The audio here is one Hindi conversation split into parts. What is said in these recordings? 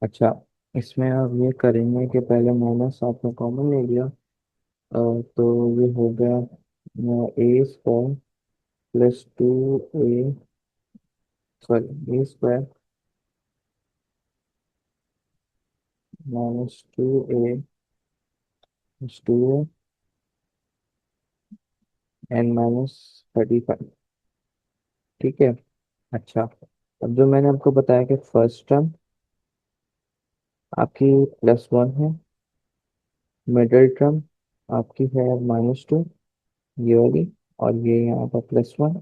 अच्छा, इसमें आप ये करेंगे कि पहले माइनस आपने कॉमन ले लिया। तो ये हो गया ए स्क्वायर प्लस टू ए, सॉरी ए स्क्वायर माइनस टू ए प्लस टू एन माइनस 35। ठीक है। अच्छा, अब जो मैंने आपको बताया कि फर्स्ट टर्म आपकी +1 है, मिडिल टर्म आपकी है -2, ये वाली, और ये यहाँ पर +1,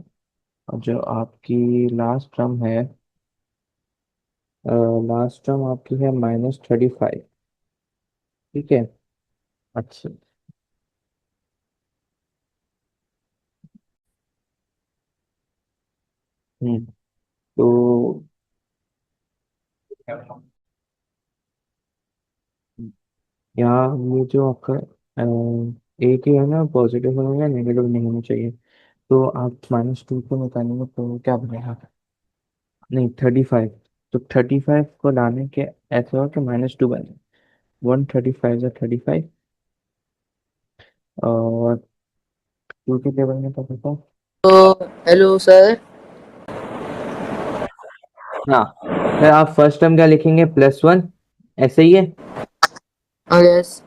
और जो आपकी लास्ट टर्म है, लास्ट टर्म आपकी है -35। ठीक है। अच्छा। तो यहाँ ये जो आपका एक ही है ना, पॉजिटिव होना या नेगेटिव नहीं होना चाहिए। तो आप -2 को निकालेंगे तो क्या बनेगा? नहीं, 35। तो 35 को लाने के ऐसे हो कि -2 बने। 135 और टू के टेबल में तो बताओ। तो हेलो सर। हाँ, फिर आप फर्स्ट टर्म क्या लिखेंगे? +1, ऐसे ही है। यस।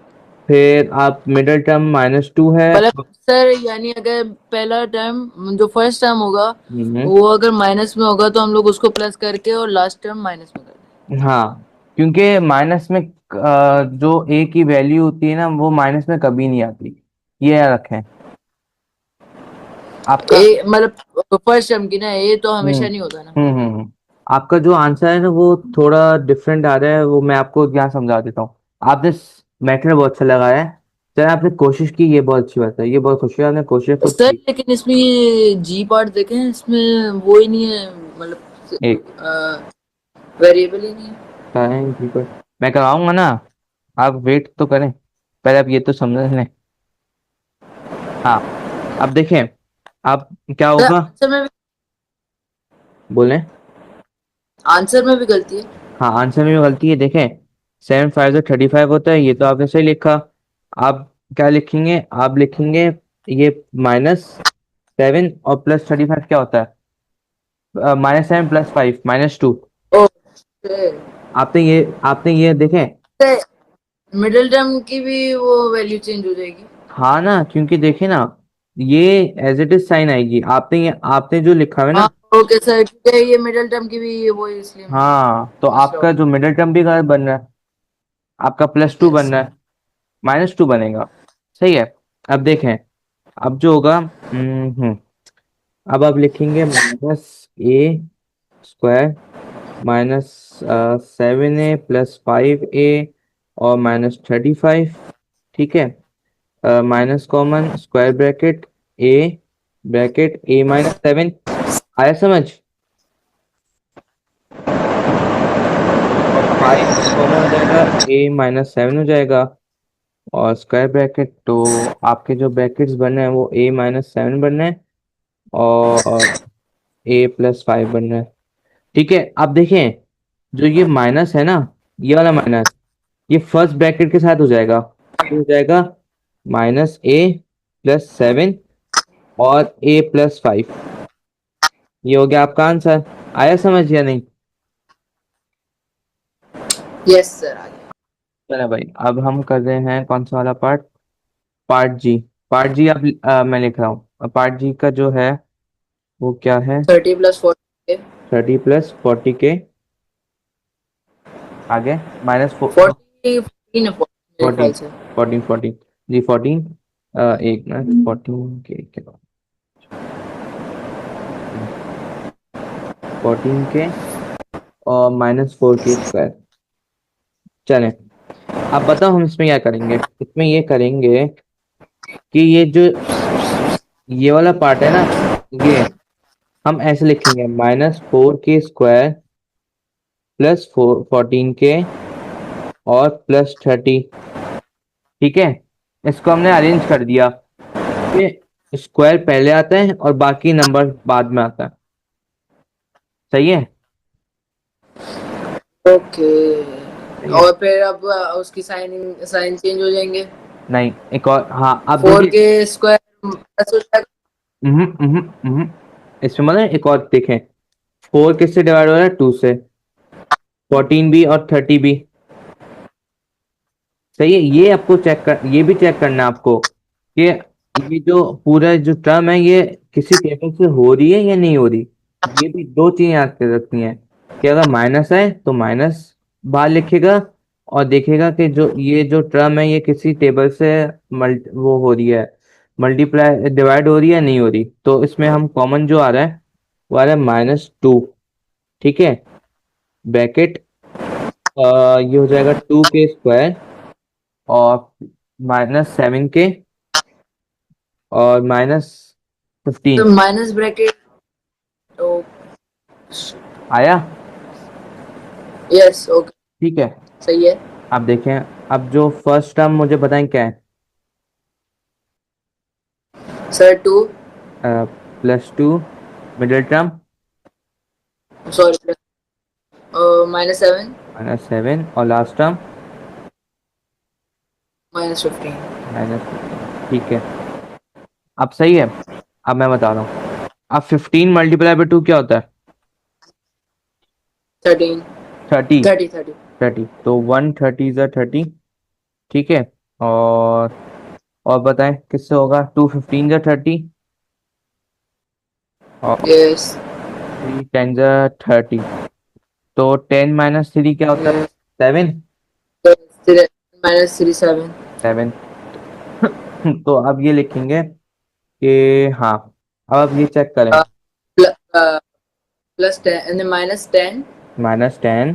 फिर आप मिडिल टर्म -2 है। मतलब सर यानी अगर पहला टर्म जो फर्स्ट टर्म होगा हम्म। वो अगर माइनस में होगा तो हम लोग उसको प्लस करके और लास्ट टर्म माइनस में कर हाँ, क्योंकि माइनस में जो ए की वैल्यू होती है ना, वो माइनस में कभी नहीं आती। ये याद रखें दें। आपका। ए मतलब फर्स्ट टर्म की ना, ये तो हम्म हमेशा नहीं होता ना। आपका जो आंसर है ना, वो थोड़ा डिफरेंट आ रहा है, वो मैं आपको यहाँ समझा देता हूँ। आपने मैटर बहुत अच्छा लगाया है। चल, आपने कोशिश की, ये बहुत अच्छी बात है, ये बहुत खुशी है, आपने कोशिश खुद सर की। लेकिन इसमें ये जी पार्ट देखें, इसमें वो ही नहीं है, एक मतलब वेरिएबल ही नहीं है। टाइम पीपल, मैं कराऊंगा ना, आप वेट तो करें, पहले आप ये तो समझ लें। हाँ, अब देखें, अब क्या सर होगा, बोलें। आंसर में भी गलती है। हाँ, आंसर में भी गलती है, देखें। 7×5 = 35 होता है, ये तो आपने सही लिखा। आप क्या लिखेंगे? आप लिखेंगे ये -7 और +35 क्या होता है? -7 +5 -2। ओके। आपने ये देखें। मिडिल टर्म की भी वो वैल्यू चेंज हो जाएगी। हाँ ना, क्योंकि देखे ना, ये एज इट इज साइन आएगी। आपने जो लिखा है हाँ ना। ओके सर, ठीक है, ये मिडिल टर्म की भी वो है, इसलिए मैं हाँ, तो दूसरा आपका जो मिडिल टर्म भी गलत बन रहा है, आपका +2 यस। बन रहा है, -2 बनेगा। सही है। अब देखें, अब जो होगा, अब आप लिखेंगे -a² -7a +5a और -35। ठीक है। माइनस कॉमन, स्क्वायर ब्रैकेट ए, ब्रैकेट a-7। आया समझ? और 5 कॉमन हो जाएगा, a-7 हो जाएगा। और स्क्वायर ब्रैकेट, तो आपके जो ब्रैकेट्स बनने हैं वो a-7 बनना है, और a +5 बनना है। ठीक है। अब देखें, जो ये माइनस है ना, ये वाला माइनस, ये फर्स्ट ब्रैकेट के साथ हो जाएगा। ये हो जाएगा -a +7 और a +5। ये हो गया आपका आंसर। आया समझ या नहीं? यस सर, आ गया। चलो भाई, अब हम कर रहे हैं कौन सा वाला पार्ट? पार्ट जी। पार्ट जी, अब मैं लिख रहा हूँ। पार्ट जी का जो है वो क्या है? 30 + 40 30 + 40 के आगे फोर्टीन है, मेरे ख्याल -14। से। 14 जी, 14। एक मिनट, 14 के बाद 14 के और -4 के स्क्वायर। चलें, अब बताओ हम इसमें क्या करेंगे? इसमें ये करेंगे कि ये जो ये वाला पार्ट है ना, ये हम ऐसे लिखेंगे -4 के स्क्वायर +14 के और +30। ठीक है। इसको हमने अरेंज कर दिया। ये स्क्वायर पहले आता है और बाकी नंबर बाद में आता है। सही है। ओके। सही है। और फिर अब उसकी साइन साइन चेंज हो जाएंगे। नहीं, एक और, हाँ अब फोर देखिए। के स्क्वायर प्लस हो जाएगा। हम्म हम्म हम्म इसमें मतलब एक और देखें, 4 किससे डिवाइड हो रहा है, 2 से। 14 भी और 30 भी। सही है, ये आपको चेक कर, ये भी चेक करना है आपको कि ये जो पूरा जो टर्म है ये किसी टेबल से हो रही है या नहीं हो रही। ये भी दो चीजें याद कर रखनी है कि अगर माइनस है तो माइनस बाहर लिखेगा, और देखेगा कि जो ये जो टर्म है ये किसी टेबल से वो हो रही है, मल्टीप्लाई डिवाइड हो रही है नहीं हो रही। तो इसमें हम कॉमन जो आ रहा है वो आ रहा है -2। ठीक है, ब्रैकेट, ये हो जाएगा 2 के स्क्वायर और -7 के और तो -15। Minus bracket. तो आया। यस, ओके, ठीक है, सही है। अब देखें, अब जो फर्स्ट टर्म मुझे बताएं क्या है। Sir two, +2, middle term sorry, -7, -7 और लास्ट टर्म -15, -15। ठीक है, अब सही है। अब मैं बता रहा हूँ, अब 15 मल्टीप्लाई बाय 2 क्या होता है, 13, 30। 30, 30। 30 तो 130 × 30। ठीक है, और बताएं किससे होगा, 2 15 × 30 और यस, 3 10 × 30। तो 10 - 3 क्या होता है, 7। -3, 7। 7 तो अब ये लिखेंगे कि हाँ, अब आप ये चेक करें, प्लस 10, -10, -10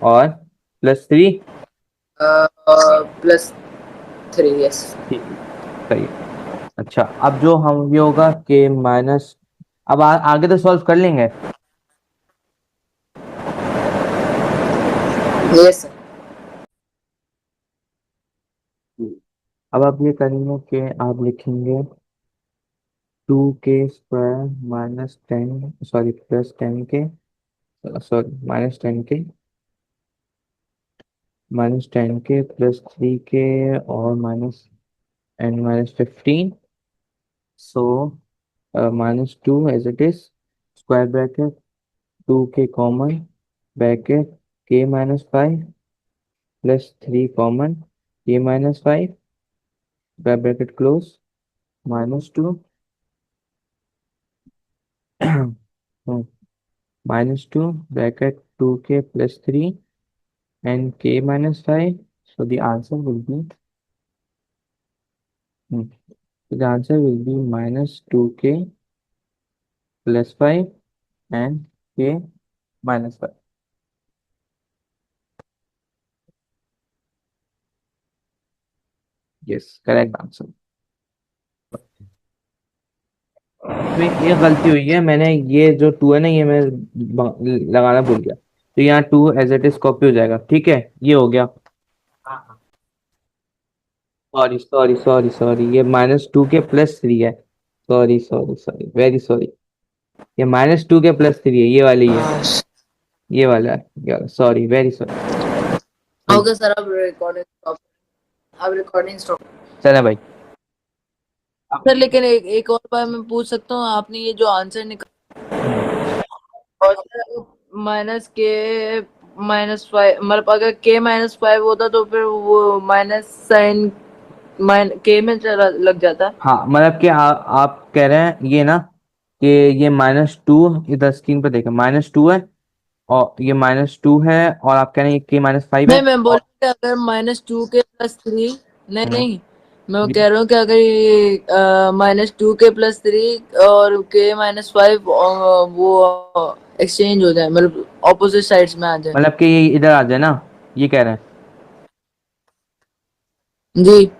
और +3। +3, यस। ठीक है, सही है। अच्छा, अब जो हम ये होगा कि माइनस, अब आगे तो सॉल्व कर लेंगे। Yes sir. अब आप ये करेंगे कि आप लिखेंगे 2 के स्क्वायर -10, सॉरी +10 के, सॉरी -10 के, -10 के +3 के और -n - 15। So -2 as it is, square bracket, 2 के common, bracket k - 5 +3 common, k - 5 bracket close, -2 -2 bracket 2 k + 3 and k - 5. So the answer will be, so the answer will be -2 k + 5 and k - 5. Yes, correct answer. इसमें एक गलती हुई है, मैंने ये जो 2 है ना ये मैं लगाना भूल गया, तो यहाँ 2 एज इट इज कॉपी हो जाएगा। ठीक है, ये हो गया। सॉरी सॉरी सॉरी सॉरी, ये -2 के +3 है। Sorry sorry sorry, very sorry. ये -2 के +3 है, ये वाली है, ये वाला है, ये वाला, sorry, very sorry. Okay sir, अब रिकॉर्डिंग स्टॉप। अब रिकॉर्डिंग स्टॉप। चले भाई। अब सर लेकिन एक और बार मैं पूछ सकता हूँ, आपने ये जो आंसर निकाला हम्म, और सर -5, मतलब अगर k-5 होता तो फिर वो माइनस साइन के में चला लग जाता। हाँ मतलब कि आप कह रहे हैं ये ना कि ये -2, इधर स्क्रीन पर देखें -2 है, और ये -2 है, और आप कह रहे हैं ये k - 5 है। नहीं, मैं बोल और रही हूँ कि अगर -2 के +3, नहीं हम्म, नहीं, मैं ये- कह रहा हूँ कि अगर ये -2 के +3 और k-5 वो एक्सचेंज हो जाए, मतलब ऑपोजिट साइड्स में आ जाए। मतलब कि ये इधर आ जाए ना, ये कह रहे हैं। जी।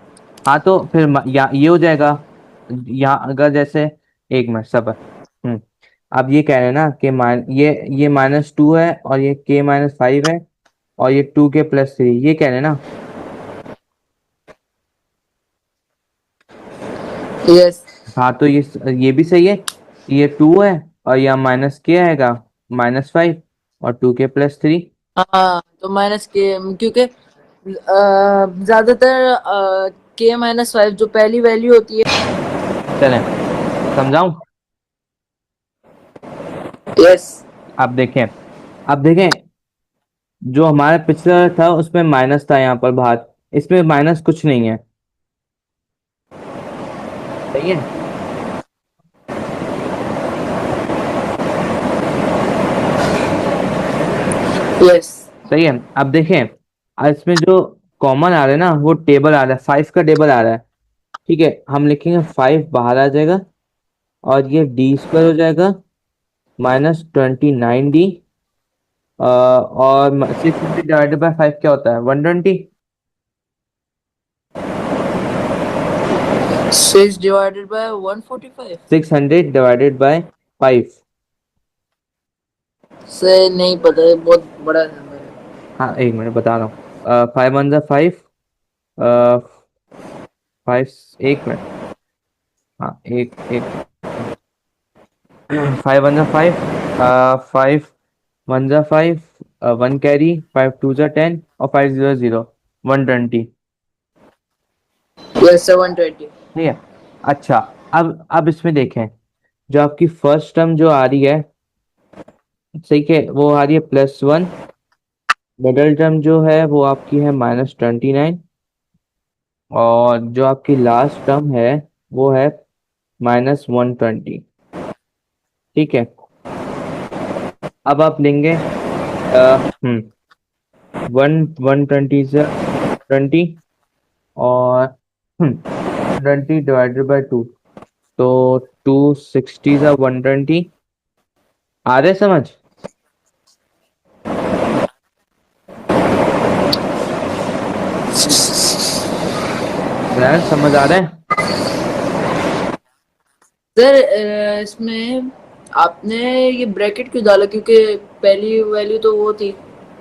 हाँ तो फिर या ये हो जाएगा, यहाँ अगर जैसे, एक मिनट सबर। हम्म अब ये कह रहे हैं ना कि ये -2 है और ये k - 5 है, और ये 2 के + 3, ये कह रहे हैं ना। यस। हाँ तो ये भी सही है, ये 2 है और यहाँ -k आएगा -5 और 2 के + 3। हाँ, तो माइनस के, क्योंकि ज्यादातर के माइनस फाइव जो पहली वैल्यू होती है। चलें, समझाऊं? यस। आप देखें, आप देखें, जो हमारा पिछला था उसमें माइनस था यहाँ पर बाहर, इसमें माइनस कुछ नहीं है। सही है। यस। सही है। अब देखें, अब इसमें जो कॉमन आ रहा है ना, वो टेबल आ रहा है, 5 का टेबल आ रहा है। ठीक है, हम लिखेंगे 5 बाहर आ जाएगा, और ये डी स्क्वायर हो जाएगा -29D। और 600 डिवाइडेड बाय 5 क्या होता है? 120। 6 डिवाइडेड बाय 145। 600 divided by 5। से नहीं पता है, बहुत बड़ा नंबर है। हाँ, एक मिनट बता रहा हूँ। 5 वन जा 5, 5, एक मिनट। हाँ, एक एक 5 वन जा 5, 5 वन जा 5, 1 कैरी, 5 टू जा 10, और 5 0 0, 120। यस, 720। ठीक है। अच्छा, अब इसमें देखें, जो आपकी फर्स्ट टर्म जो आ रही है, सही है, वो आ रही है +1। मिडल टर्म जो है वो आपकी है -29। और जो आपकी लास्ट टर्म है वो है -120। ठीक है। अब आप लेंगे हम्म 120 से 20, और 120 डिवाइडेड बाय 2, तो 260 से 120। आ रहे समझ? समझ आ रहा है? सर, इसमें आपने ये ब्रैकेट क्यों डाला? क्योंकि पहली वैल्यू तो वो थी।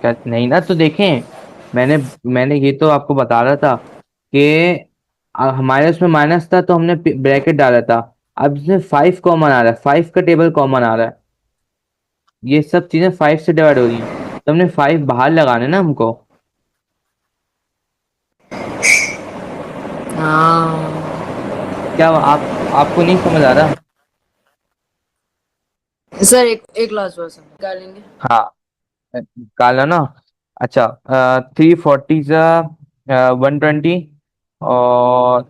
क्या नहीं ना, तो देखें, मैंने मैंने ये तो आपको बता रहा था कि हमारे उसमें माइनस था तो हमने ब्रैकेट डाला था। अब इसमें 5 कॉमन आ रहा है, 5 का टेबल कॉमन आ रहा है, ये सब चीजें 5 से डिवाइड हो रही हैं, तो हमने 5 बाहर लगाने ना हमको। हाँ। क्या आप आपको नहीं समझ आ रहा? सर, एक एक लास्ट बार निकालेंगे। हाँ, काला ना। अच्छा, 340 जा 120, और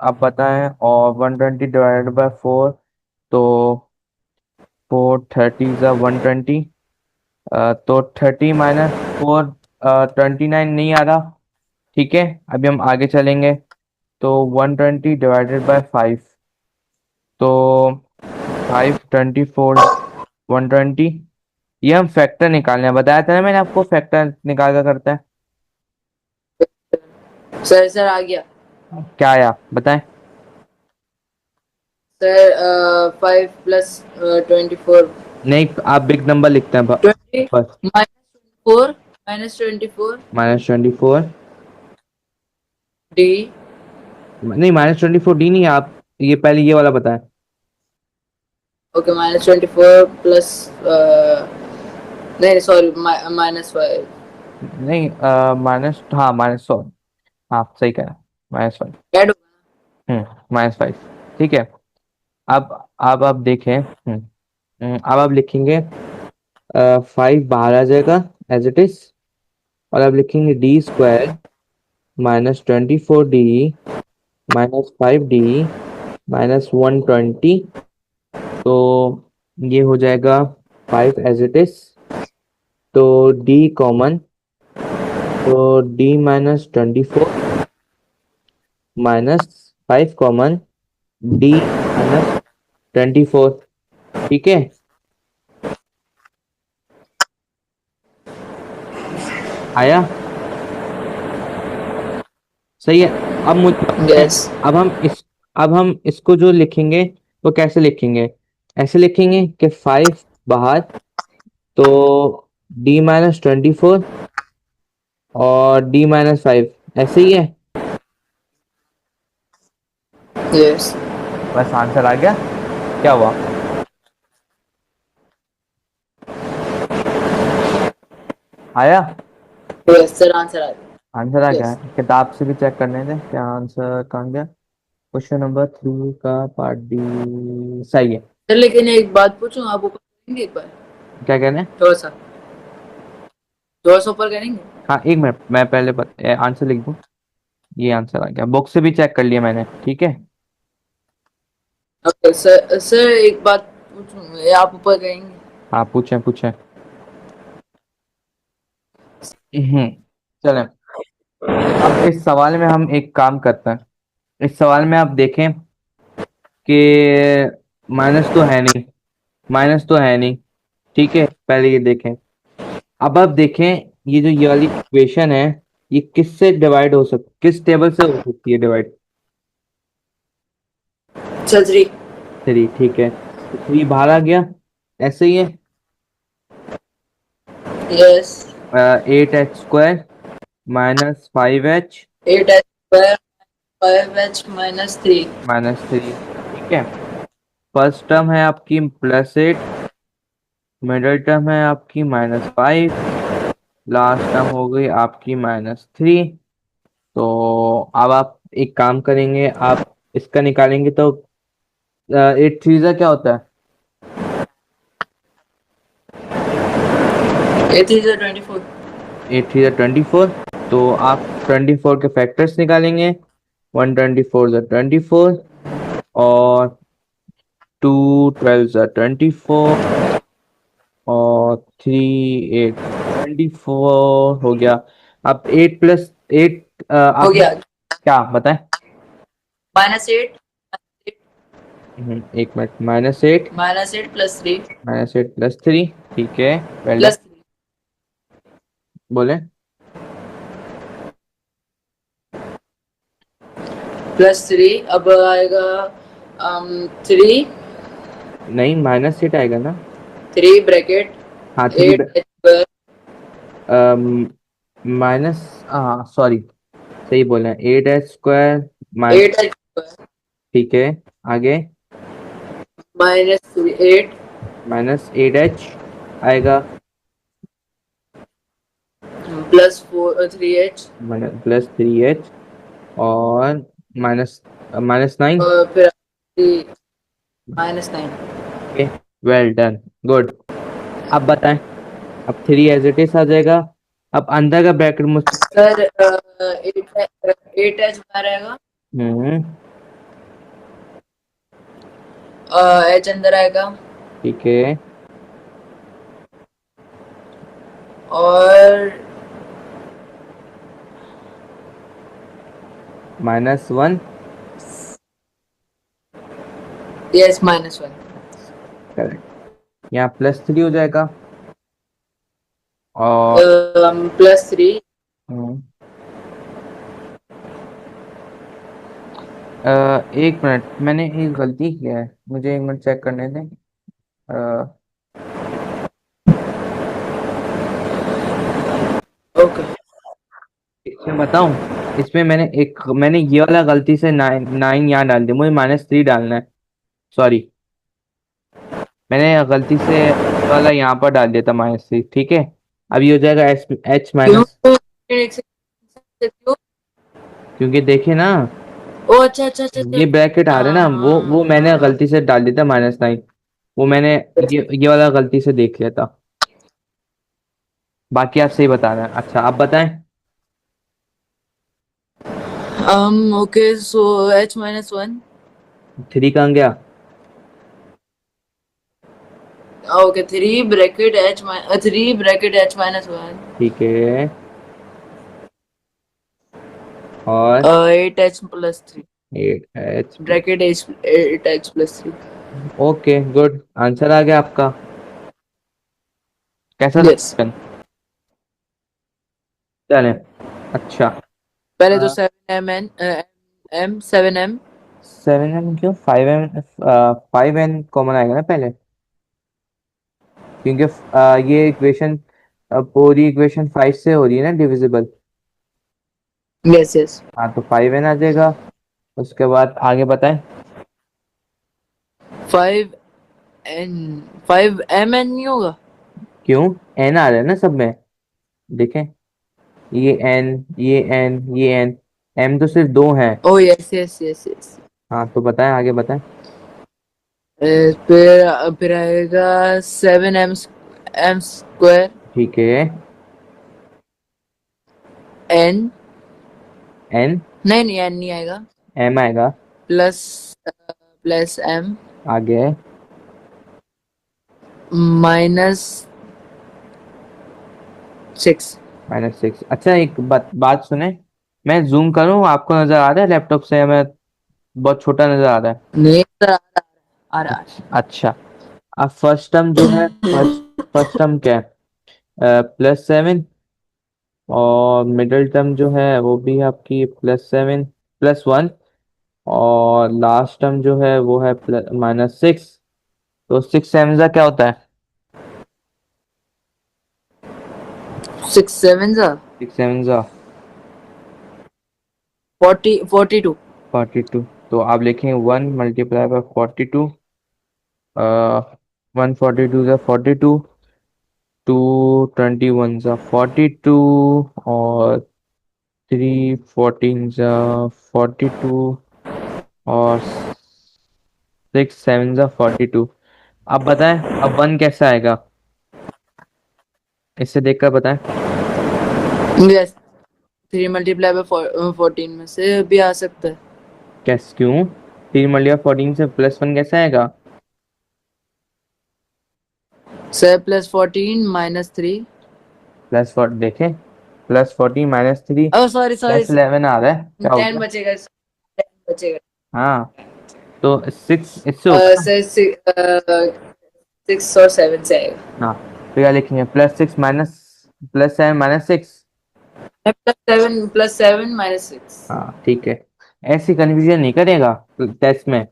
आप बताएं, और 120 डिवाइडेड बाय 4, तो 430 जा 120। तो 30 -4, 29 नहीं आ रहा। ठीक है, अभी हम आगे चलेंगे, तो 120 डिवाइडेड बाय 5, तो 524 120। ये हम फैक्टर निकालने हैं, बताया था ना मैंने आपको, फैक्टर निकाल कर करता है। सर आ गया। क्या आया बताएं? सर, 5 + 24। नहीं, आप बिग नंबर लिखते हैं, 20 बस। -24 -24। डी। नहीं, -24D नहीं है, आप ये पहले ये वाला बताएं। ओके, -24 प्लस, नहीं सॉरी, -5। नहीं, माइनस, हाँ, -100। हाँ, सही कह रहा है, -5। ऐड होगा। -5। ठीक है। अब आप देखें, अब आप लिखेंगे 5 बाहर आ जाएगा एज इट इज, और अब लिखेंगे D² -24D -5D -120, तो ये हो जाएगा 5 एज इट इज, तो D कॉमन, तो D -24 -5 कॉमन, D -24। ठीक है, आया? सही है। अब मुझे बताएं, यस। अब हम इस अब हम इसको जो लिखेंगे वो कैसे लिखेंगे? ऐसे लिखेंगे कि 5 बाहर, तो D -24 और D -5, ऐसे ही है। यस। बस आंसर आ गया। क्या हुआ? आया? यस सर, आंसर आ आंसर आ गया। गया? यस किताब से भी चेक करने थे क्या आंसर कहाँ गया। क्वेश्चन नंबर 3 का पार्ट डी सही है। सर, लेकिन एक बात पूछूं, आप ऊपर करेंगे एक बार? क्या कहने? थोड़ा सा ऊपर करेंगे? हाँ एक मिनट, मैं पहले आंसर लिख दूँ। ये आंसर आ गया, बुक से भी चेक कर लिया मैंने, ठीक है। Okay sir. सर एक बात पूछूं, ये आप ऊपर करेंगे? हाँ पूछें पूछें। हम्म चलें। अब इस सवाल में हम एक काम करते हैं। इस सवाल में आप देखें कि माइनस तो है नहीं, माइनस तो है नहीं, ठीक है, पहले ये देखें। अब आप देखें, ये वाली इक्वेशन है, ये किससे डिवाइड हो सक किस टेबल से हो सकती है डिवाइड? चल 3। थ्री, ठीक है, तो थ्री बाहर आ गया, ऐसे ही है। Yes. 8h² -5h eight H square 5h-3। -3, ठीक है। फर्स्ट टर्म है आपकी +8, मिडिल टर्म है आपकी -5, लास्ट टर्म हो गई आपकी -3। तो अब आप एक काम करेंगे, आप इसका निकालेंगे तो 8 3 क्या होता है? 8 3 24। 8 3 24। तो आप 24 के फैक्टर्स निकालेंगे। 1 24 = 24, और 2 12 = 24, और 3 8 24 हो गया। अब 8 + 8 हो आपने गया। क्या बताएं? -8। एक मिनट, -8 -8 + 3। -8 + 3, ठीक है, वेल डन। +3 बोले? +3 अब आएगा 3। नहीं, -8 आएगा ना। 3 ब्रैकेट हाँ थ्री, 8h²। माइनस, हाँ सॉरी, सही बोले, 8h², माइनस, 8h²। ठीक है, आगे -8 -8h आएगा, +4 3h। +3h, और माइनस -9, फिर -9। Okay, well done, good. अब बताएं, अब 3 एज इट इज आ जाएगा। अब अंदर का ब्रैकेट मुझसे, सर 8h बाहर आएगा, हम्म, h अंदर आएगा, ठीक है, और -1, यस -1। करेक्ट। यहाँ +3 हो जाएगा, और +3। हम्म, एक मिनट, मैंने एक गलती किया है, मुझे एक मिनट चेक करने दें। ओके। इसमें बताऊं, इसमें मैंने ये वाला गलती से 9 यहाँ डाल दिया, मुझे -3 डालना है, सॉरी, मैंने गलती से ये वाला यहाँ पर डाल दिया था -3, ठीक है। अब ये हो जाएगा H क्यों? माइनस, एक सेकंड, क्यों? क्योंकि देखे ना, ओ अच्छा अच्छा अच्छा अच्छा। ये ब्रैकेट आ रहे हैं ना, वो मैंने हाँ। गलती से डाल दिया था -9, वो मैंने ये वाला गलती से देख लिया था। बाकी आप सही बता रहे हैं। अच्छा आप बताएं। Okay so h-1। 3 कहाँ गया? Okay 3 bracket h-1। ठीक है, और 8h + 3 8h, bracket 8h + 3। Okay good, answer आ गया आपका। कैसा यस। था? चले, अच्छा। पहले तो 7m 7n क्यों? 5n, 5n कॉमन आएगा ना पहले, क्योंकि ये इक्वेशन, पूरी इक्वेशन 5 से हो रही है ना डिविजिबल। Yes yes. हाँ तो 5n आ जाएगा। उसके बाद आगे बताएं। 5n 5mn नहीं होगा? क्यों? n आ रहा है ना सब में। देखें, ये एम तो सिर्फ दो है। ओ यस यस यस यस। हाँ तो बताएं, आगे बताएं। फिर आएगा 7m ठीक है। एन, एन, नहीं नहीं एन नहीं आएगा। एम आएगा। प्लस प्लस एम आगे है -6। -6। अच्छा एक बात सुने, मैं जूम करूं, आपको नजर आ रहा है लैपटॉप से, या मैं बहुत छोटा नजर आ रहा है? नहीं सर, आ रहा है। अच्छा। अब फर्स्ट टर्म जो है, फर्स्ट टर्म क्या है? +7। और मिडिल टर्म जो है वो भी आपकी +7 +1। और लास्ट टर्म जो है वो है -6। तो 6 7 का क्या होता है? 6 7 जा 6 7 42। 42। तो आप लिखेंगे 1 × 42। 142 2 21 42। और 3 14 42। और 6 7 42। अब बताएं, अब वन कैसे आएगा, इससे देखकर बताएं। यस, 3 × 14 में से भी आ सकता है। कैसे, क्यों? 3 × 14 से +1 कैसे आएगा? सर +14 -3। +4 देखें, +14 -3 ओ सॉरी सॉरी, +11 आ रहा है, क्या हो 10 गया? बचेगा, 10 बचेगा। हाँ, तो 6 इससे होगा ना। सर 6 और 7 से आएगा। हाँ, तो क्या लिखेंगे, +7 -6। +7 -6। हाँ ठीक है। ऐसी कन्फ्यूजन नहीं करेगा टेस्ट में,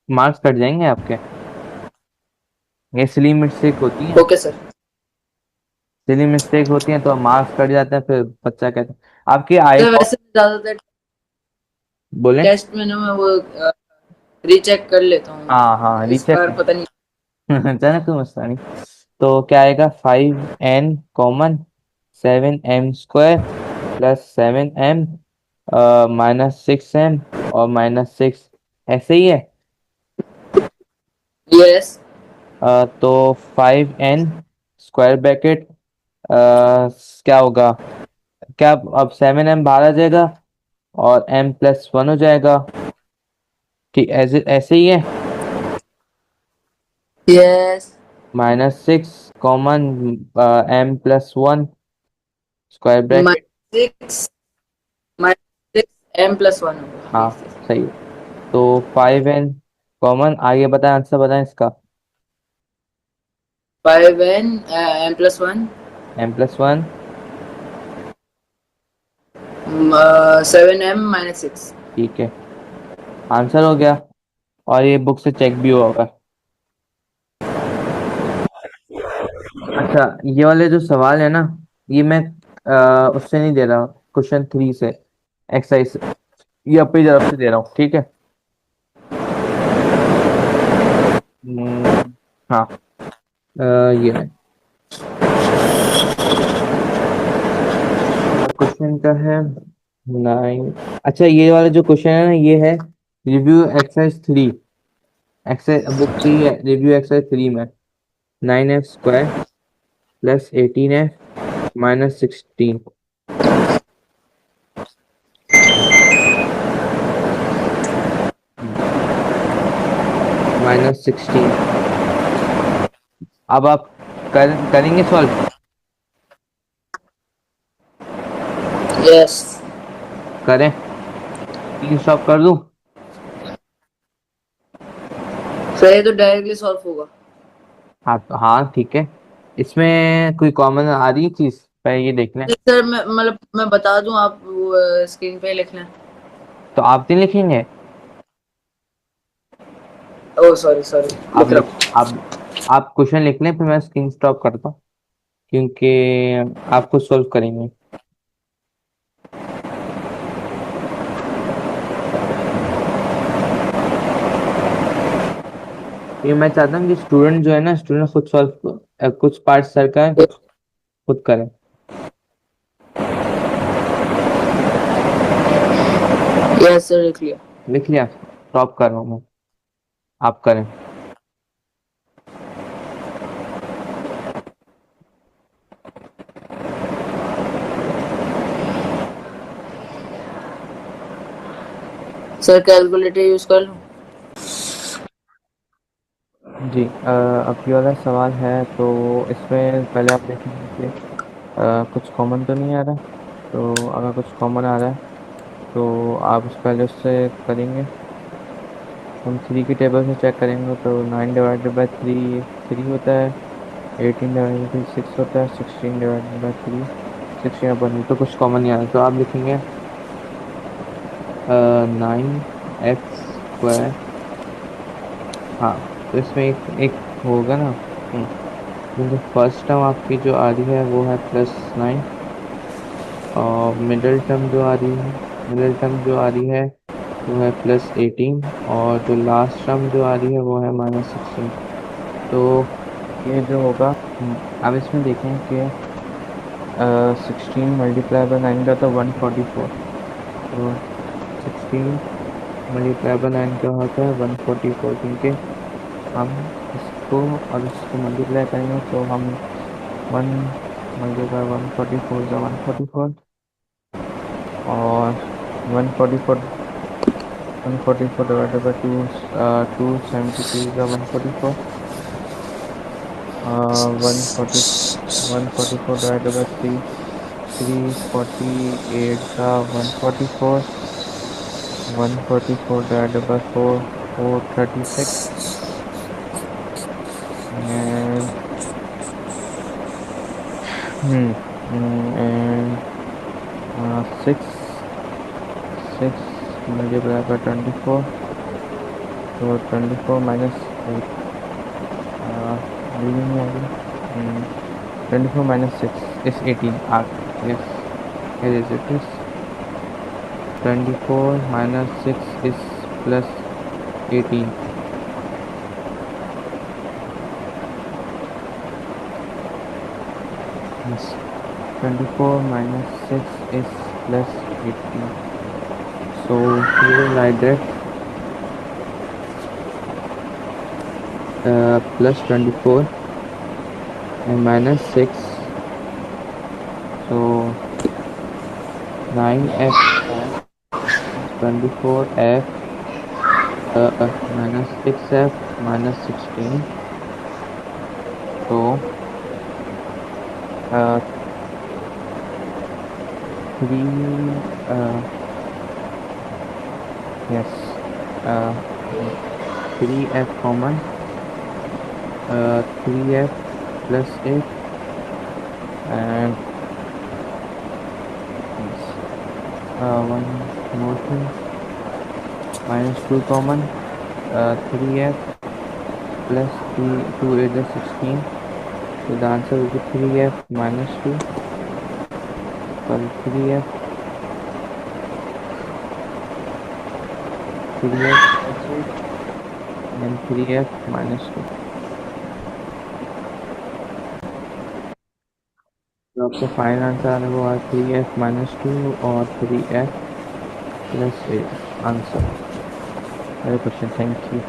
मार्क्स कट जाएंगे आपके। ये सिली मिस्टेक होती है, ओके सर। सिली मिस्टेक होती है तो मार्क्स कट जाते हैं, फिर बच्चा कहता है आपकी आई सर वैसे मैं ज्यादातर बोले। टेस्ट में ना मैं वो रीचेक कर लेता हाँ हाँ, हूँ, इस रीचेक बार पता नहीं। अचानक क्यों मस्ता नहीं। तो क्या आएगा, 5n common, 7m² +7m -6m और -6, ऐसे ही है। यस। तो 5n² क्या होगा, क्या अब 7m बाहर आ जाएगा और m+1 हो जाएगा। ठीक, ऐसे ऐसे ही है। Yes. -6 common, m+1 square bracket. -6 -6 m+1 होगा। हाँ यस यस। सही है। तो 5n कॉमन, आगे बताएं, आंसर बताएं इसका। 5n m+1 m+1। 7m -6। ठीक है, आंसर हो गया, और ये बुक से चेक भी हुआ होगा। अच्छा, ये वाले जो सवाल है ना, ये मैं उससे नहीं दे रहा, क्वेश्चन 3 से, एक्सरसाइज, ये अपनी तरफ से दे रहा हूँ, ठीक है। हाँ, ये है, क्वेश्चन का है 9। अच्छा, ये वाला जो क्वेश्चन है ना, ये है रिव्यू एक्सरसाइज 3, एक्सरसाइज बुक 3 है, रिव्यू एक्सरसाइज 3 में 9f² +18f -16 -16। अब आप करेंगे सॉल्व? यस करें, तीन स्टॉप कर दूं? सर, ये तो डायरेक्टली सॉल्व होगा। हाँ तो हाँ ठीक है, इसमें कोई कॉमन आ रही चीज, पहले ये देख लें। सर मैं मतलब मैं बता दूं, आप वो स्क्रीन पे लिख लें। तो आप तीन लिखेंगे? ओह सॉरी सॉरी, आप लिख लिख, रहा आप क्वेश्चन लिख लें, फिर मैं स्क्रीन स्टॉप करता हूँ, क्योंकि आप खुद सोल्व करेंगे। ये मैं चाहता हूँ कि स्टूडेंट जो है ना, स्टूडेंट खुद सॉल्व, कुछ पार्ट सर का है, हूँ। कुछ खुद करें। यस सर, लिख लिया। लिख लिया? स्टॉप कर रहा हूँ मैं, आप करें। सर कैलकुलेटर यूज कर लूँ? जी, अब ये वाला सवाल है तो इसमें पहले आप देखेंगे कि कुछ कॉमन तो नहीं आ रहा। तो अगर कुछ कॉमन आ रहा है तो आप पहले उससे करेंगे। हम थ्री की टेबल से चेक करेंगे तो 9 डिवाइडेड बाई 3 3 होता है। 18 डिवाइडेड बाई 6 होता है। 16 डिवाइडेड बाई 3 16 तो कुछ कॉमन नहीं आ रहा, तो आप लिखेंगे 9x स्क्वायर। हाँ, तो इसमें एक एक होगा ना। तो फर्स्ट टर्म आपकी जो आ रही है वो है +9, और मिडिल टर्म जो आ रही है वो है +18, और जो लास्ट टर्म जो आ रही है वो है -16। तो ये जो होगा, अब इसमें देखें कि 16 × 9 का तो 144। तो 16 × 9 क्या होता है? 144, क्योंकि हम इसको और इसको मल्टीप्लाई करेंगे तो हम 1 × 144 और 144 divided by 2, 273 × 144, 144 divided by 3, 348 × 144, 144 divided by 4, 436, and and 6 6 multiplied by 24, तो 24 - 8, रीडिंग नहीं आ रही। 24 - 6 is 18, yes, here is it is 24 - 6 is +18, yes, 24 - 6 is +18. So we will write that +24 and -6. So 9f square is 24f -6f -16. So 3, yes, uh, 3f common, 3f +8, and yes, one more thing, -2 common, 3f plus 3, 2 8 is 16. So the answer will be 3f -2, sorry, 3f +8 and 3f -2। तो आपका फाइनल आंसर आने को 3f - 2 और 3f +8 answer. Very question, thank you.